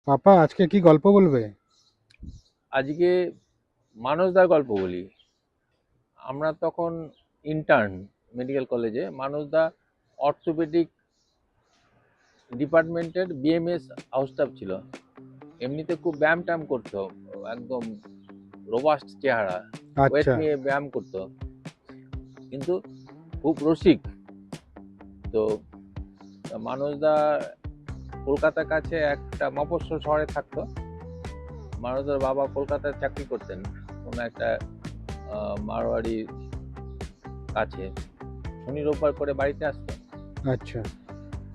পাপা আজকে কি গল্প বলবে? আজকে মানসদার গল্প বলি। আমরা তখন ইন্টার্ন মেডিকেল কলেজে। মানসদা অর্থোপেডিক ডিপার্টমেন্টের বিএমএস হাউস স্টাফ ছিল। এমনিতে খুব ব্যায়াম ট্যায়াম করতো, একদম রোবাস্ট চেহারা, ওয়েট আচ্ছা। নিয়ে ব্যায়াম করতো, কিন্তু খুব রসিক। তো মানসদা কলকাতার কাছে একটা মফস্বল শহরে থাকতো। মানসদার বাবা কলকাতায় চাকরি করতেন কোনো একটা মারোয়াড়ির কাছে। শনি রোববার করে বাড়িতে আসতো। আচ্ছা,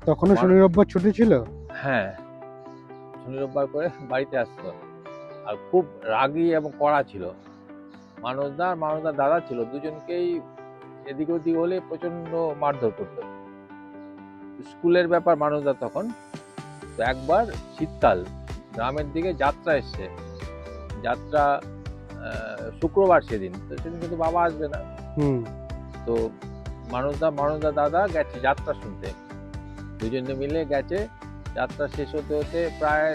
তখনও আমার, শনি রোববার ছুটি ছিল? হ্যাঁ, শনি রোববার করে বাড়িতে আসতো। আর খুব রাগী এবং কড়া ছিল। মানসদার দাদা ছিল, দুজনকেই এদিক ওদিক হলে প্রচন্ড মারধর করতো। স্কুলের ব্যাপার মানসদা তখন। তো একবার শীতকাল, গ্রামের দিকে যাত্রা এসছে। যাত্রা শুক্রবার, সেদিন তো সেদিন কিন্তু বাবা আসবে না। হুম। তো মানসদা দাদা গেছে যাত্রা শুনতে। দুজনে মিলে গেছে। যাত্রা শেষ হতে হতে প্রায়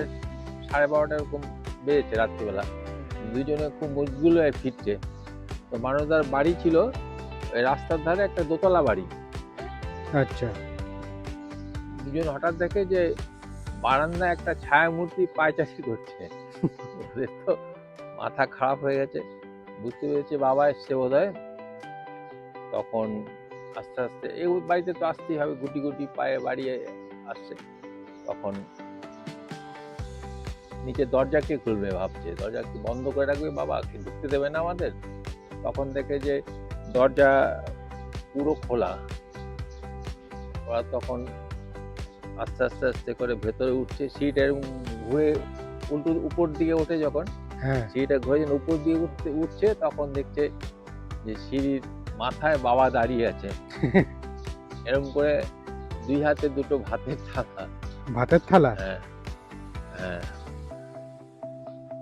12:30 এরকম বেজেছে রাত্রিবেলা। দুজনে খুব মুশকিল হয়ে ফিরছে। তো মানসদার বাড়ি ছিল ওই রাস্তার ধারে, একটা দোতলা বাড়ি। আচ্ছা। দুজন হঠাৎ দেখে যে বারান্দায় একটা ছায়া মূর্তি পায়চারি করছে। ওদের তো মাথা খারাপ হয়ে গেছে, বুঝতে পেরেছে বাবা এসছে বোধহয়। তখন আস্তে আস্তে এই বাড়িতে তো আসতেই হবে, গুটি গুটি পায়ে বাড়িয়ে আসছে। তখন নিচে দরজা কে খুলবে ভাবছে, দরজা কি বন্ধ করে রাখবে বাবা, কি ঢুকতে দেবে না আমাদের। তখন দেখে যে দরজা পুরো খোলা। ওরা তখন আস্তে আস্তে আস্তে করে ভেতরে উঠছে। সিট এরকম ঘুরে উল্টো উপর দিকে ওঠে যখন, হ্যাঁ। সিঁড়িটা ঘুরে যখন উপর দিকে উঠছে, তখন দেখছে যে সিঁড়ির মাথায় বাবা দাঁড়িয়ে আছে, এরকম করে দুই হাতে দুটো ভাতের থালা। ভাতের থালা? হ্যাঁ, হ্যাঁ।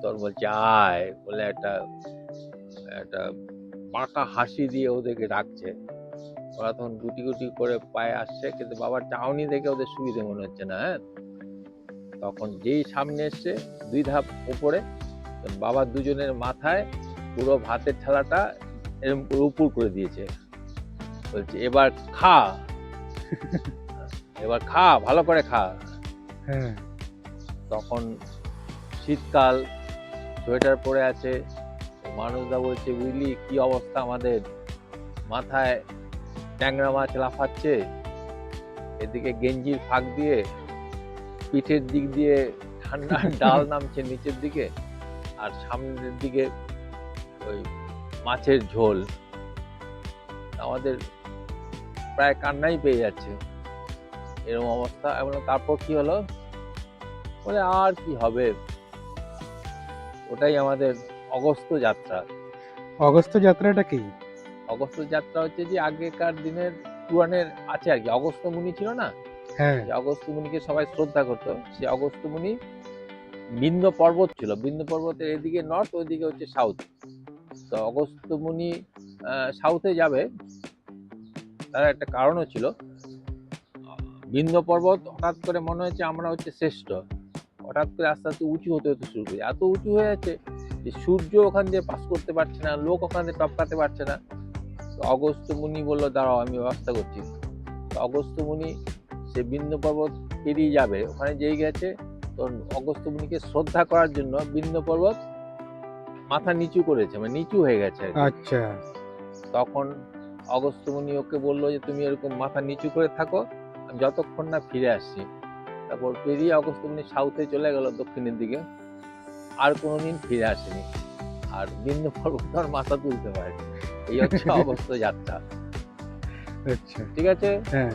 তোর বলছে আয় বলে একটা একটা পাকা হাসি দিয়ে ওদেরকে ডাকছে। ওরা তখন গুটি গুটি করে পায়ে আসছে, কিন্তু বাবার চাউনি দেখে ওদের সুবিধে মনে হচ্ছে না। হ্যাঁ, তখন যেই সামনে এসছে দুই ধাপ উপরে, বাবার দুজনের মাথায় পুরো ভাতের থালাটা এরকম করে উপর করে দিয়েছে। বলছে এবার খা, এবার খা, ভালো করে খা। হ্যাঁ। তখন শীতকাল, সোয়েটার পরে আছে। মানসদা বলছে বুঝলি কি অবস্থা আমাদের, মাথায় ট্যাংরা মাছ লাফাচ্ছে, এদিকে গেঞ্জির ফাঁক দিয়ে পিঠের দিক দিয়ে ঠান্ডা ডাল নামছে নিচের দিকে, আর সামনের দিকে ওই মাছের ঝোল। আমাদের প্রায় কান্নাই পেয়ে যাচ্ছে, এরকম অবস্থা। এবং তারপর কি হলো বলে, আর কি হবে, ওটাই আমাদের অগস্ত্য যাত্রা। অগস্ত্য যাত্রাটা কি? অগস্ত্য যাত্রা হচ্ছে যে আগেকার দিনের পুরাণের আছে আর কি। অগস্ত্য মুনি ছিল না, হ্যাঁ। যে অগস্ত্য মুনিকে সবাই শ্রদ্ধা করতো। সে অগস্ত্য মুনি বিন্ধ্য পর্বত ছিল, বিন্ধ্য পর্বতের এদিকে নর্থ, ওইদিকে হচ্ছে সাউথ। তো অগস্ত্য মুনি সাউথে যাবে, তার একটা কারণও ছিল। বিন্ধ্য পর্বত হঠাৎ করে মনে হচ্ছে আমরা হচ্ছে শ্রেষ্ঠ, হঠাৎ করে আস্তে আস্তে উঁচু হতে হতে শুরু করে, এত উঁচু হয়ে যাচ্ছে যে সূর্য ওখান দিয়ে পাস করতে পারছে না, লোক ওখান দিয়ে টপকাতে পারছে না। তো অগস্ত্য মুনি বললো দাঁড়াও আমি ব্যবস্থা করছি। তো অগস্ত্য মুনি সে বিন্ধ্য পর্বত পেরিয়ে যাবে, ওখানে যেই গেছে, তো অগস্ত্য মুনিকে শ্রদ্ধা করার জন্য বিন্ধ্য পর্বত মাথা নিচু করেছে, মানে নিচু হয়ে গেছে আর কি। আচ্ছা। তখন অগস্ত্য মুনি ওকে বললো যে তুমি এরকম মাথা নিচু করে থাকো, আমি যতক্ষণ না ফিরে আসছি। তারপর পেরিয়ে অগস্ত্য মুনি সাউথে চলে গেল, দক্ষিণের দিকে, আর কোনোদিন ফিরে আসেনি। আর বিন্ধ্য পর্বত আর মাথা তুলতে পারে। এই হচ্ছে অগস্ত্য যাত্রা। আচ্ছা। ঠিক আছে। হ্যাঁ।